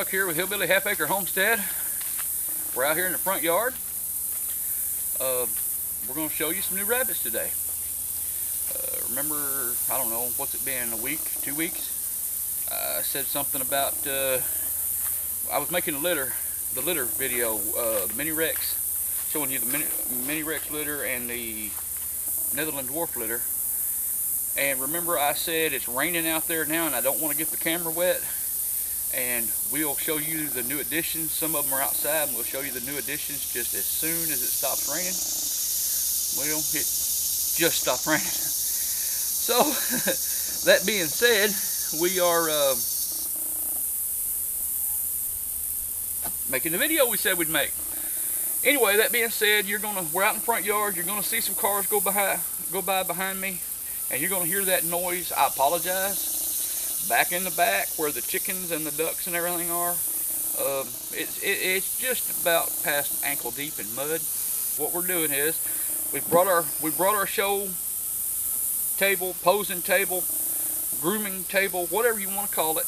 Chuck here with Hillbilly Half Acre Homestead. We're out here in the front yard. We're going to show you some new rabbits today. Remember, I don't know, what's it been, a week, 2 weeks? I said something about, I was making the litter video, the mini Rex, showing you the mini Rex litter and the Netherland dwarf litter. And remember I said it's raining out there now and I don't want to get the camera wet. And we'll show you the new additions. Some of them are outside and we'll show you the new additions just as soon as it stops raining. Well, it just stopped raining. So, that being said, we are making the video we said we'd make. Anyway, that being said, we're out in the front yard. You're gonna see some cars go by behind me, and you're gonna hear that noise. I apologize. Back in the back where the chickens and the ducks and everything are, it's just about past ankle deep in mud. What we're doing is we brought our show table, posing table, grooming table, whatever you want to call it.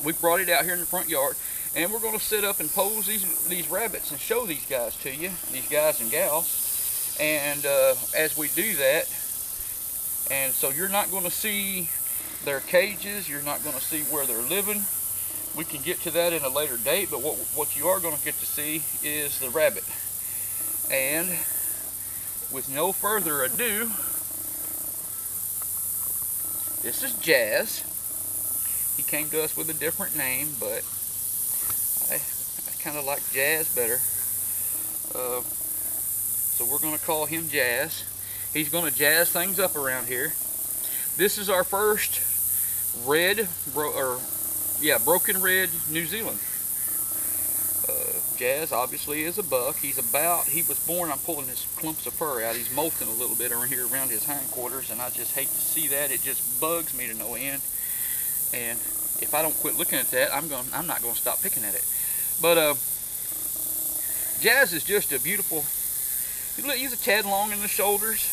We brought it out here in the front yard, and we're going to sit up and pose these rabbits and show these guys to you, these guys and gals. And as we do that, and so you're not going to see their cages, you're not going to see where they're living. We can get to that in a later date, but what you are going to get to see is the rabbit. And with no further ado, this is Jazz. He came to us with a different name, but I kind of like Jazz better. So we're going to call him Jazz. He's going to jazz things up around here. This is our first broken red New Zealand. Jazz obviously is a buck. He was born, I'm pulling his clumps of fur out. He's molting a little bit around here around his hindquarters, and I just hate to see that. It just bugs me to no end. And if I don't quit looking at that, I'm not going to stop picking at it. But Jazz is just a beautiful. He's a tad long in the shoulders,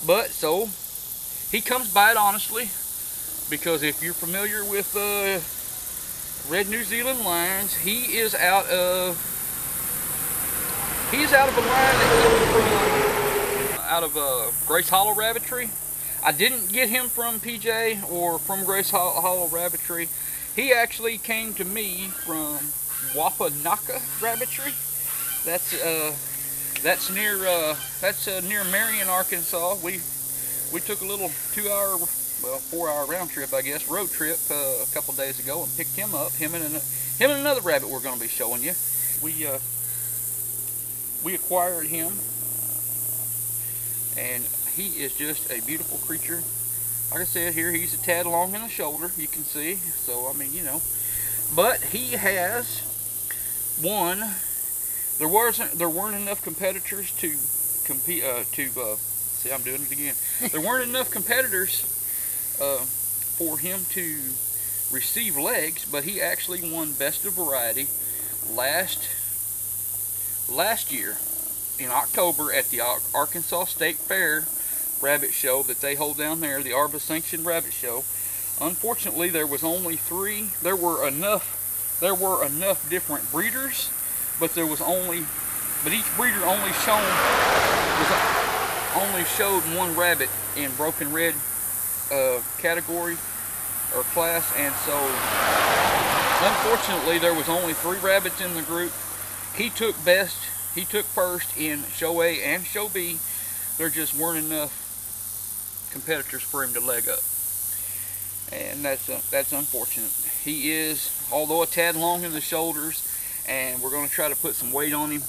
but so he comes by it honestly, because if you're familiar with red New Zealand lines, he is out of a line that comes out of Grace Hollow Rabbitry. I didn't get him from PJ or from Grace Hollow Rabbitry. He actually came to me from Wapanaka Rabbitry. That's near Marion, Arkansas. We took a little 4-hour round trip, I guess, road trip a couple days ago and picked him up. Him and another rabbit we're going to be showing you. We acquired him, and he is just a beautiful creature. Like I said, here he's a tad long in the shoulder, you can see. So I mean, you know, but he has won. There weren't enough competitors to compete. See, I'm doing it again. There weren't enough competitors for him to receive legs, but he actually won Best of Variety last year in October at the Arkansas State Fair rabbit show that they hold down there, the ARBA sanctioned rabbit show. Unfortunately, there was only 3. There were enough different breeders, but each breeder only showed one rabbit in broken red category or class, and so unfortunately there was only 3 rabbits in the group. He took first in show A and show B. There just weren't enough competitors for him to leg up, and that's unfortunate. He is, although a tad long in the shoulders, and we're going to try to put some weight on him.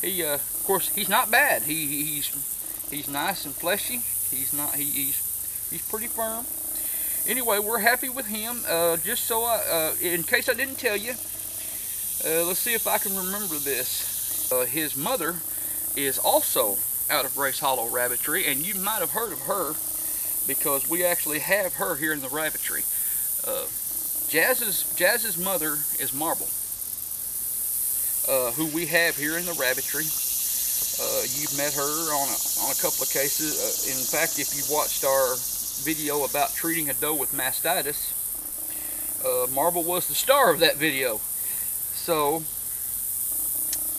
He of course, he's not bad. He's nice and fleshy. He's pretty firm. Anyway, we're happy with him. Just so in case I didn't tell you, let's see if I can remember this. His mother is also out of Grace Hollow Rabbitry, and you might have heard of her because we actually have her here in the Rabbitry. Jazz's mother is Marble, who we have here in the Rabbitry. You've met her on a couple of cases. In fact, if you've watched our video about treating a doe with mastitis, Marble was the star of that video. So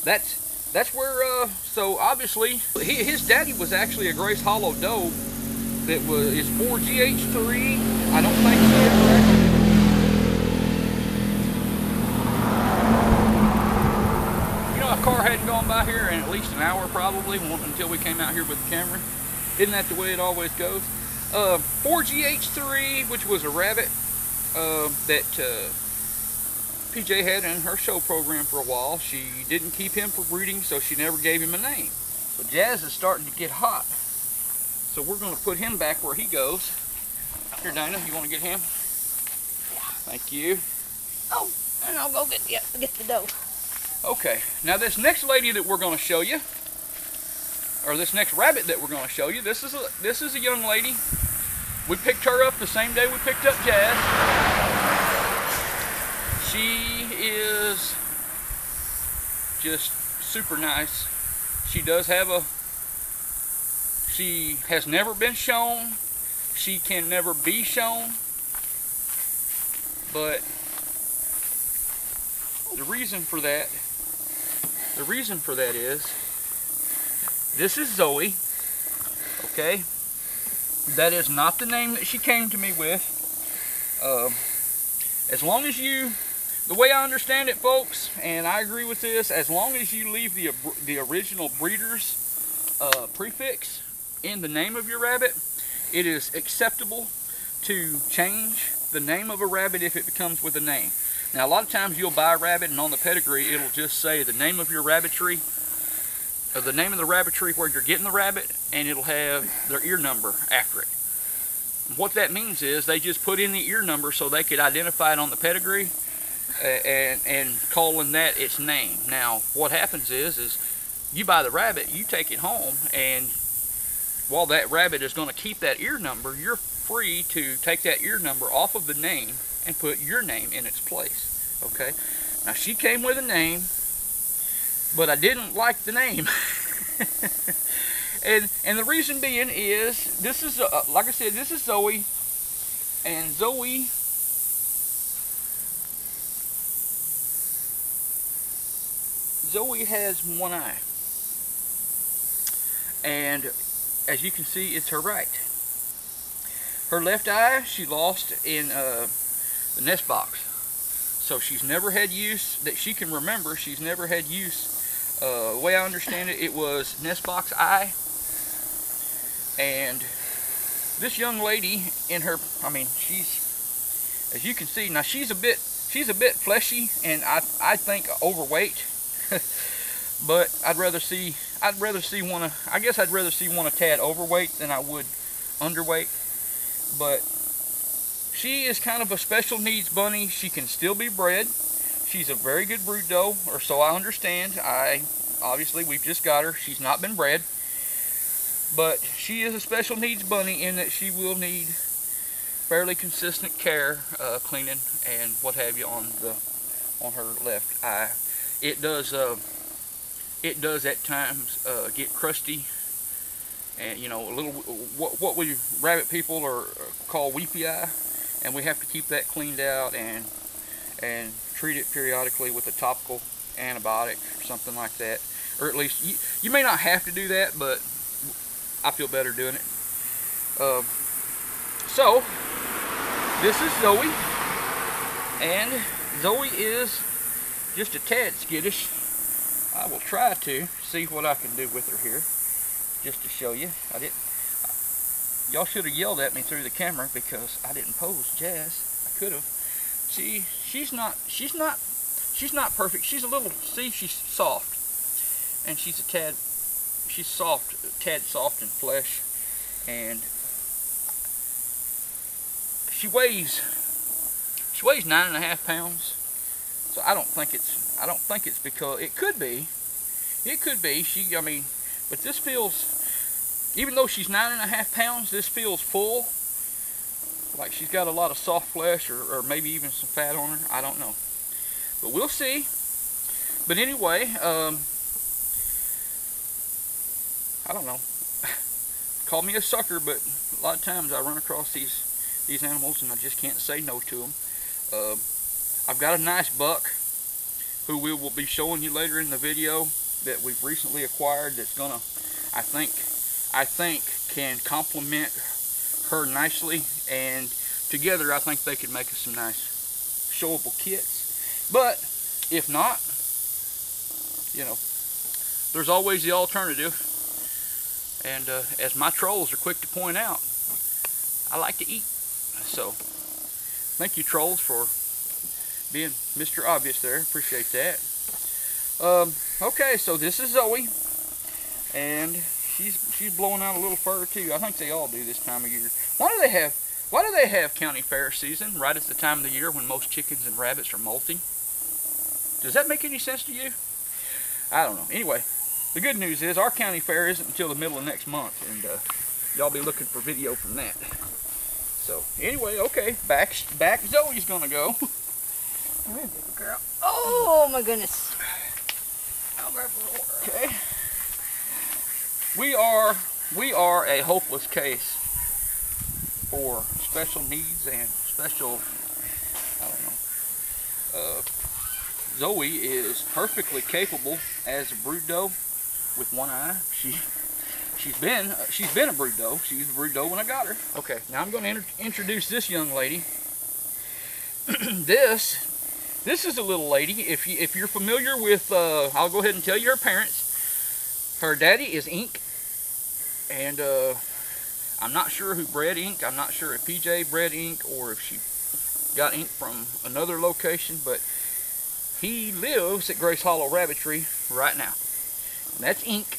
that's where. So obviously, his daddy was actually a Grace Hollow doe that is 4GH3. I don't think he ever actually. A car hadn't gone by here in at least an hour probably until we came out here with the camera. Isn't that the way it always goes? 4GH3, which was a rabbit that PJ had in her show program for a while. She didn't keep him for breeding, so she never gave him a name. So Jazz is starting to get hot. So we're going to put him back where he goes. Here, Dana, you want to get him? Yeah. Thank you. Oh, and I'll go get the doe. Okay, now this next lady that we're going to show you, or this next rabbit that we're going to show you, this is a young lady. We picked her up the same day we picked up Jazz. She is just super nice. She has never been shown. She can never be shown. But the reason for that is, this is Zoey, okay? That is not the name that she came to me with. As long as the way I understand it, folks, and I agree with this, as long as you leave the original breeder's prefix in the name of your rabbit, it is acceptable to change the name of a rabbit if it comes with a name. Now, a lot of times you'll buy a rabbit and on the pedigree it'll just say the name of your rabbitry, or the name of the rabbitry where you're getting the rabbit, and it'll have their ear number after it. And what that means is they just put in the ear number so they could identify it on the pedigree and calling that its name. Now, what happens is you buy the rabbit, you take it home, and while that rabbit is going to keep that ear number, you're free to take that ear number off of the name and put your name in its place. Okay, now she came with a name, but I didn't like the name. and the reason being is, this is like I said, this is Zoey, and Zoey has one eye, and as you can see, it's her right. Her left eye she lost in the nest box, so she's never had use that she can remember. She's never had use. The way I understand it, it was nest box eye. And this young lady, in her, I mean, she's, as you can see now, she's a bit fleshy, and I think overweight. But I'd rather see one. I guess I'd rather see one a tad overweight than I would underweight. But she is kind of a special needs bunny. She can still be bred. She's a very good brood doe, or so I understand. Obviously we've just got her. She's not been bred, but she is a special needs bunny in that she will need fairly consistent care, cleaning and what have you on her left eye. It does at times get crusty, and a little what we rabbit people call weepy eye, and we have to keep that cleaned out and treat it periodically with a topical antibiotic or something like that. Or at least you may not have to do that, but I feel better doing it. So this is Zoey, and Zoey is just a tad skittish. I will try to see what I can do with her here, just to show you. Y'all should have yelled at me through the camera because I didn't pose Jazz. I could have. She's not perfect. She's a little, she's soft, and she's a tad soft in flesh, and she weighs 9.5 pounds. So I don't think it's because it could be. I mean, but this feels, even though she's 9.5 pounds, this feels full. Like she's got a lot of soft flesh, or maybe even some fat on her. I don't know, but we'll see. But anyway, I don't know. Call me a sucker, but a lot of times I run across these animals and I just can't say no to them. I've got a nice buck who we will be showing you later in the video that we've recently acquired that's gonna, I think can complement her nicely, and together I think they could make us some nice showable kits. But if not, you know, there's always the alternative. And as my trolls are quick to point out, I like to eat. So thank you, trolls, for being Mr. Obvious there. Appreciate that. Okay, so this is Zoey, and she's blowing out a little fur too. I think they all do this time of year. Why do they have county fair season right at the time of the year when most chickens and rabbits are molting? Does that make any sense to you? I don't know. Anyway, the good news is our county fair isn't until the middle of next month, and y'all be looking for video from that. So anyway, okay, back Zoey's gonna go. Come here, baby girl. Oh my goodness. I'll grab a little water. Okay. We are a hopeless case for special needs and special, I don't know. Zoey is perfectly capable as a brood doe with one eye. She's been a brood doe. She was a brood doe when I got her. Okay, now I'm going to introduce this young lady. This is a little lady. If you're familiar with, I'll go ahead and tell you her parents. Her daddy is Ink, and I'm not sure who bred Ink. I'm not sure if PJ bred Ink or if she got Ink from another location, but he lives at Grace Hollow Rabbitry right now. And that's Ink,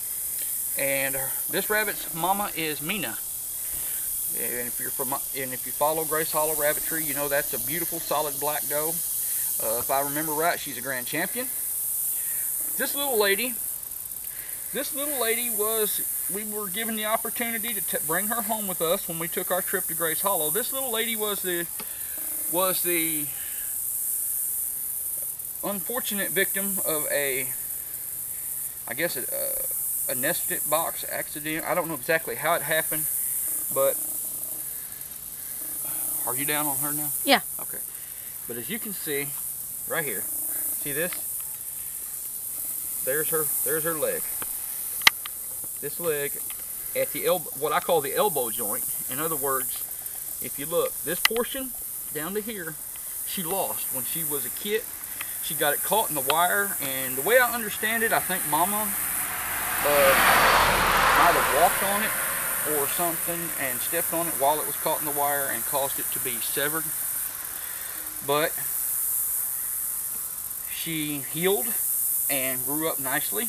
and this rabbit's mama is Mina. And if you follow Grace Hollow Rabbitry, you know that's a beautiful solid black doe. If I remember right, she's a grand champion. This little lady we were given the opportunity to bring her home with us when we took our trip to Grace Hollow. This little lady was the unfortunate victim of a nested box accident. I don't know exactly how it happened, but are you down on her now? Yeah. Okay. But as you can see, right here, see this? There's her leg. This leg at the elbow, what I call the elbow joint. In other words, if you look, this portion down to here, she lost when she was a kit. She got it caught in the wire, and the way I understand it, I think Mama might have walked on it or something and stepped on it while it was caught in the wire and caused it to be severed. But she healed and grew up nicely,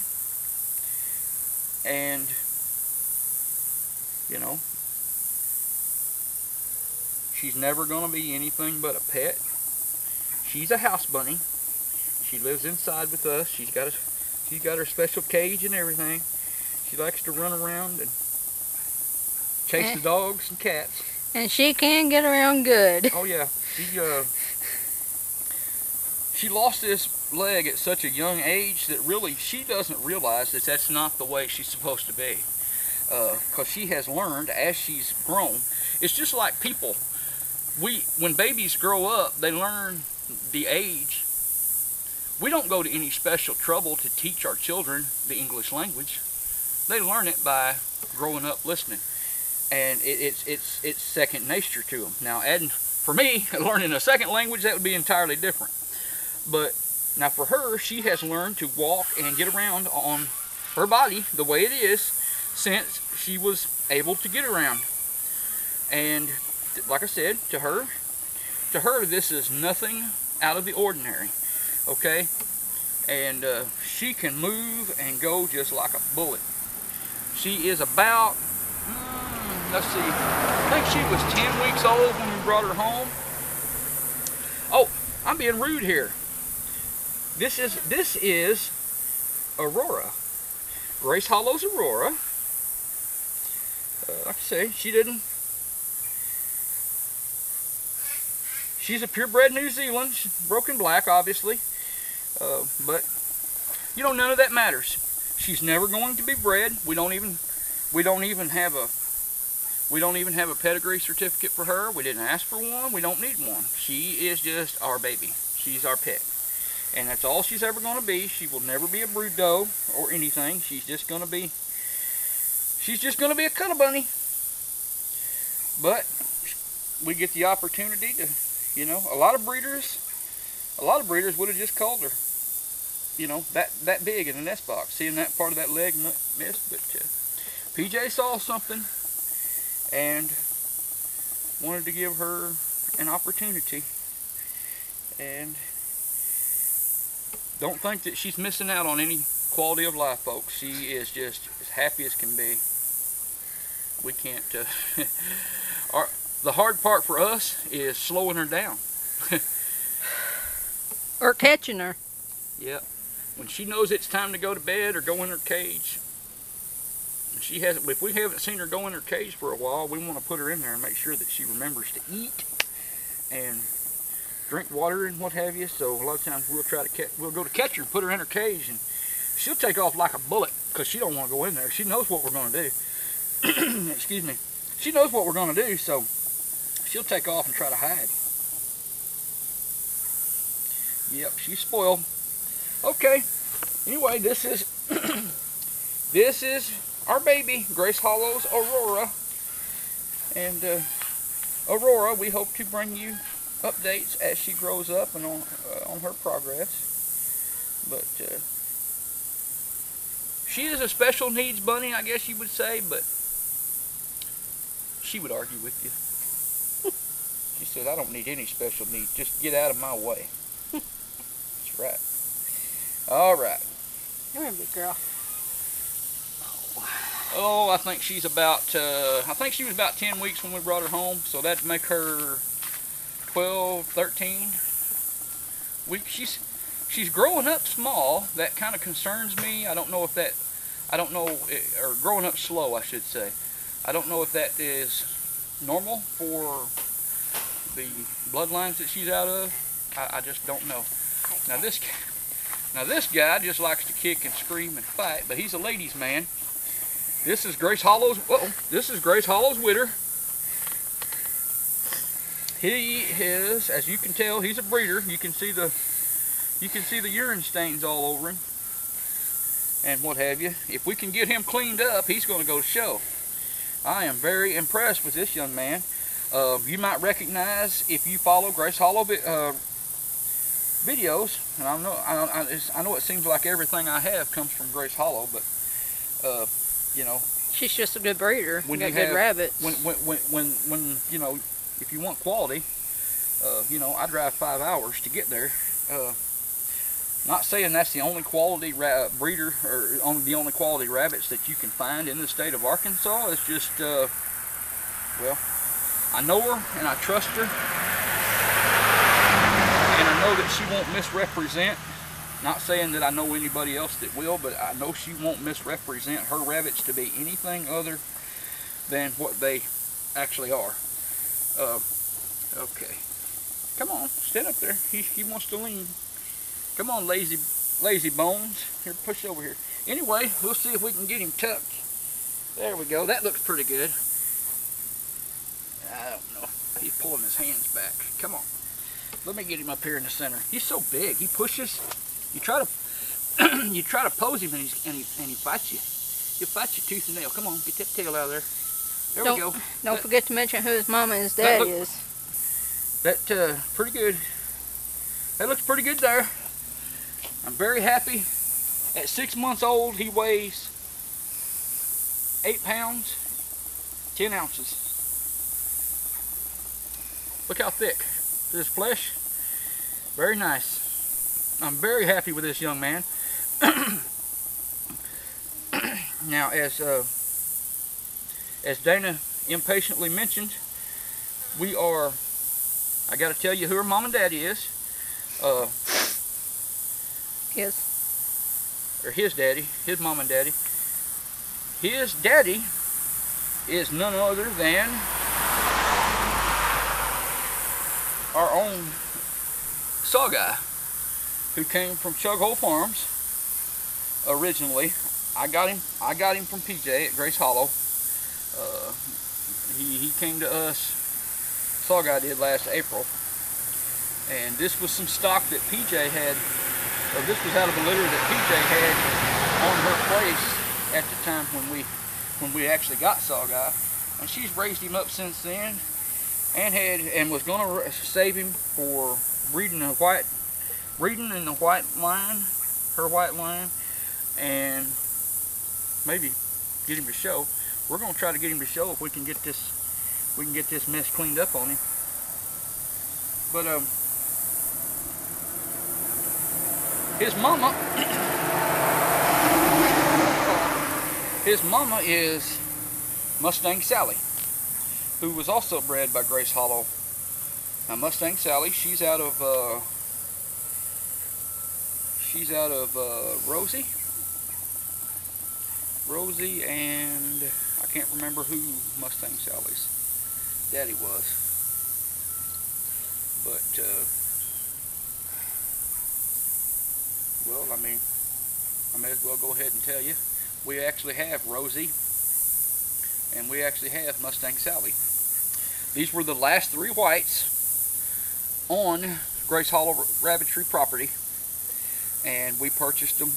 and you know, she's never gonna be anything but a pet. She's a house bunny. She lives inside with us. She's got her special cage and everything. She likes to run around and chase the dogs and cats. And she can get around good. Oh yeah, she lost this leg at such a young age that really she doesn't realize that that's not the way she's supposed to be. Because she has learned as she's grown. It's just like people. When babies grow up, they learn the age. We don't go to any special trouble to teach our children the English language. They learn it by growing up listening, and it's second nature to them. Now, adding for me, learning a second language, that would be entirely different. But now for her, she has learned to walk and get around on her body the way it is since she was able to get around. And like I said, to her, this is nothing out of the ordinary. Okay, and she can move and go just like a bullet. She is about, let's see, I think she was 10 weeks old when we brought her home. Oh, I'm being rude here. This is Aurora, Grace Hollow's Aurora. Like I say, she's a purebred New Zealand, broken black, obviously. But you know, none of that matters. She's never going to be bred. We don't even have We don't even have a pedigree certificate for her. We didn't ask for one. We don't need one. She is just our baby. She's our pet. And that's all she's ever going to be. She will never be a brood doe or anything. She's just going to be a cuddle bunny. But we get the opportunity to, you know, a lot of breeders would have just called her, you know, that big in the nest box, seeing that part of that leg missed. But PJ saw something and wanted to give her an opportunity. And don't think that she's missing out on any quality of life, folks. She is just as happy as can be. We can't, the hard part for us is slowing her down. Or catching her. Yeah. When she knows it's time to go to bed or go in her cage, if we haven't seen her go in her cage for a while, we want to put her in there and make sure that she remembers to eat and drink water and what have you. So a lot of times we'll go to catch her and put her in her cage, and she'll take off like a bullet because she don't want to go in there. She knows what we're going to do. Excuse me. She knows what we're going to do, so she'll take off and try to hide. Yep, she's spoiled. Okay. Anyway, this is this is our baby, Grace Hollow's Aurora. And Aurora, we hope to bring you updates as she grows up and on her progress. But she is a special needs bunny, I guess you would say, but she would argue with you. She said, I don't need any special needs. Just get out of my way. That's right. All right. You're a big girl. Oh, I think she's about, I think she was about 10 weeks when we brought her home. So that'd make her 12, 13 weeks. She's growing up small. That kind of concerns me. I don't know if that, or growing up slow, I should say. I don't know if that is normal for the bloodlines that she's out of. I just don't know. Now this guy just likes to kick and scream and fight, but he's a ladies' man. This is Grace Hollow's. This is Grace Hollow's Witter. He is, as you can tell, he's a breeder. You can see the urine stains all over him and what have you. If we can get him cleaned up, he's going to go to show. I am very impressed with this young man. You might recognize, if you follow Grace Hollow videos, and I know it seems like everything I have comes from Grace Hollow, but you know, she's just a good breeder. When you you got good rabbits. When you know, if you want quality, you know, I drive 5 hours to get there. Not saying that's the only quality breeder or the only quality rabbits that you can find in the state of Arkansas. It's just, well, I know her and I trust her, and I know that she won't misrepresent. Not saying that I know anybody else that will, but I know she won't misrepresent her rabbits to be anything other than what they actually are. Okay, come on, stand up there. He wants to lean. Come on, lazy bones. Here, push over here. Anyway, we'll see if we can get him tucked. There we go. That looks pretty good. I don't know. He's pulling his hands back. Come on. Let me get him up here in the center. He's so big. He pushes. You try to pose him and he fights you. He'll fight you tooth and nail. Come on, get that tail out of there. There we go. Don't forget to mention who his mama and his dad is. That pretty good. That looks pretty good there. I'm very happy. At 6 months old, he weighs 8 pounds, 10 ounces. Look how thick. This flesh, very nice. I'm very happy with this young man. Now, as Dana impatiently mentioned, we are, I got to tell you who her mom and daddy is. His daddy, his mom and daddy. His daddy is none other than our own saw guy, who came from Chug Hole Farms originally. I got him from PJ at Grace Hollow. He came to us, Saw Guy did, last April, and this was some stock that PJ had, or this was out of a litter that PJ had on her place at the time when we actually got Saw Guy, and she's raised him up since then, and was gonna save him for breeding in the white line, her white line, and maybe get him to show. We're gonna try to get him to show if we can get this mess cleaned up on him. But his mama is Mustang Sally, who was also bred by Grace Hollow. Now Mustang Sally, she's out of Rosie, and I can't remember who Mustang Sally's daddy was, but well, I mean, I may as well go ahead and tell you, we actually have Rosie, and we actually have Mustang Sally. These were the last 3 whites on Grace Hollow Rabbitry property, and we purchased them.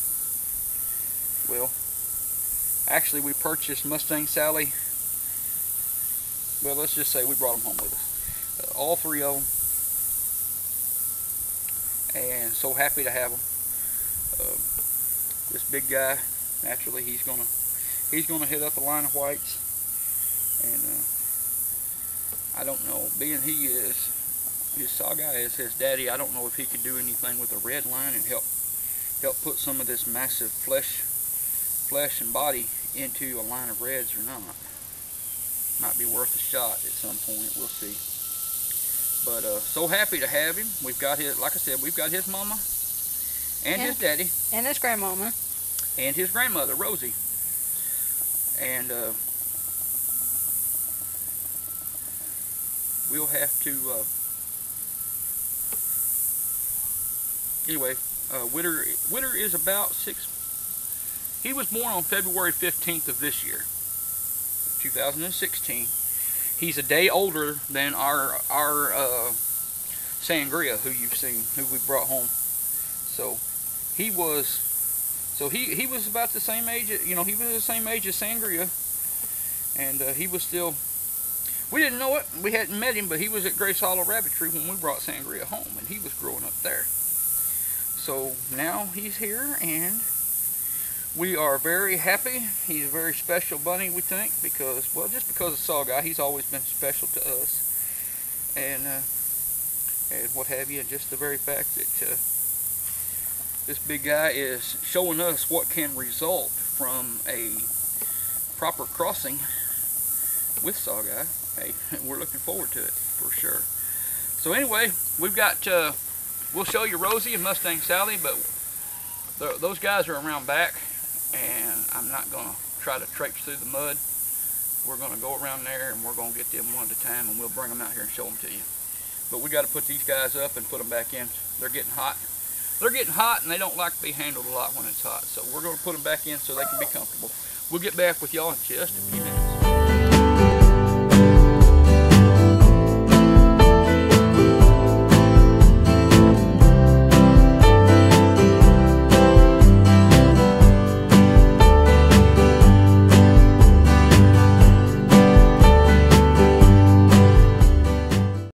Well, actually we purchased Mustang Sally, well, let's just say we brought them home with us, all 3 of them, and so happy to have them. This big guy, naturally he's gonna hit up a line of whites, and I don't know, being his Saw Guy is his daddy, I don't know if he could do anything with a red line and help put some of this massive flesh and body into a line of reds or not. Might be worth a shot at some point, we'll see. But so happy to have him. We've got his, like I said, we've got his mama and his daddy and his grandmama and his grandmother Rosie, and we'll have to anyway, Witter is about 6. He was born on February 15th of this year, 2016. He's a day older than our Sangria, who you've seen, who we brought home. So he was about the same age. You know, he was the same age as Sangria, and he was still. We didn't know it. We hadn't met him, but he was at Grace Hollow Rabbitry when we brought Sangria home, and he was growing up there. So now he's here, and we are very happy. He's a very special bunny, we think, because, well, just because of Saw Guy, he's always been special to us, and what have you. And just the very fact that this big guy is showing us what can result from a proper crossing with Saw Guy. Hey, we're looking forward to it for sure. So anyway, we've got, we'll show you Rosie and Mustang Sally, but those guys are around back, and I'm not going to try to traipse through the mud. We're going to go around there, and we're going to get them one at a time, and we'll bring them out here and show them to you. But we got to put these guys up and put them back in. They're getting hot. They're getting hot, and they don't like to be handled a lot when it's hot. So we're going to put them back in so they can be comfortable. We'll get back with y'all in just a few minutes.